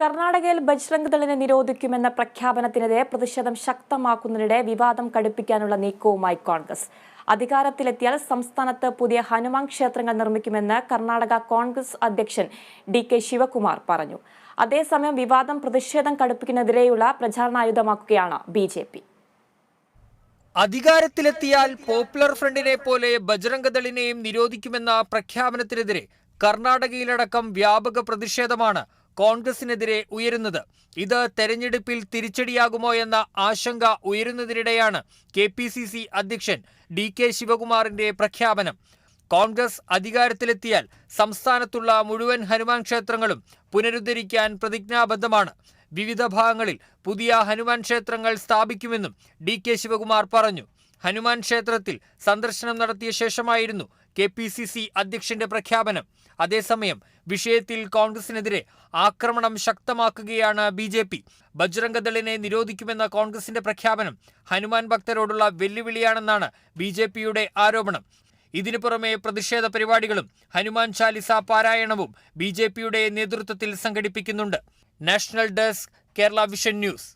കർണാടകയിൽ ബജ്രംഗ് ദളിനെ നിരോധിക്കുമെന്ന പ്രഖ്യാപനത്തിനെതിരെ പ്രതിഷേധം ശക്തമാക്കുന്നതിനിടെ വിവാദം കടുപ്പിക്കാനുള്ള നീക്കവുമായി കോൺഗ്രസ്. അധികാരത്തിലെത്തിയാൽ സംസ്ഥാനത്ത് പുതിയ ഹനുമാൻ ക്ഷേത്രങ്ങൾ നിർമ്മിക്കുമെന്ന് കർണാടക കോൺഗ്രസ് അധ്യക്ഷൻ DK ശിവകുമാർ പറഞ്ഞു. അതേസമയം വിവാദം പ്രതിഷേധം കടുപ്പിക്കുന്നതിനെതിരെയുള്ള പ്രചാരണായുധമാക്കുകയാണ് BJP. അധികാരത്തിലെത്തിയാൽ പോപ്പുലർ ഫ്രണ്ടിനെ പോലെ ബജ്രംഗ് ദളിനെയും നിരോധിക്കുമെന്ന പ്രഖ്യാപനത്തിനെതിരെ കർണാടകയിലടക്കം വ്യാപക പ്രതിഷേധമാണ് കോൺഗ്രസിനെതിരെ ഉയരുന്നത്. ഇത് തെരഞ്ഞെടുപ്പിൽ തിരിച്ചടിയാകുമോ എന്ന ആശങ്ക ഉയരുന്നതിനിടെയാണ് KPCC അധ്യക്ഷൻ DK ശിവകുമാറിന്റെ പ്രഖ്യാപനം. കോൺഗ്രസ് അധികാരത്തിലെത്തിയാൽ സംസ്ഥാനത്തുള്ള മുഴുവൻ ഹനുമാൻ ക്ഷേത്രങ്ങളും പുനരുദ്ധരിക്കാൻ പ്രതിജ്ഞാബദ്ധമാണ്. വിവിധ ഭാഗങ്ങളിൽ പുതിയ ഹനുമാൻ ക്ഷേത്രങ്ങൾ സ്ഥാപിക്കുമെന്നും DK ശിവകുമാർ പറഞ്ഞു. ഹനുമാൻ ക്ഷേത്രത്തിൽ സന്ദർശനം നടത്തിയ ശേഷമായിരുന്നു KPCC അധ്യക്ഷന്റെ പ്രഖ്യാപനം. അതേസമയം വിഷയത്തിൽ കോൺഗ്രസിനെതിരെ ആക്രമണം ശക്തമാക്കുകയാണ് BJP. ബജ്രംഗ് ദളിനെ നിരോധിക്കുമെന്ന കോൺഗ്രസിന്റെ പ്രഖ്യാപനം ഹനുമാൻ ഭക്തരോടുള്ള വെല്ലുവിളിയാണെന്നാണ് BJPയുടെ ആരോപണം. ഇതിനു പുറമെ പ്രതിഷേധ പരിപാടികളും ഹനുമാൻ ചാലിസ പാരായണവും BJPയുടെ നേതൃത്വത്തിൽ സംഘടിപ്പിക്കുന്നുണ്ട്. National desk, Kerala vision news.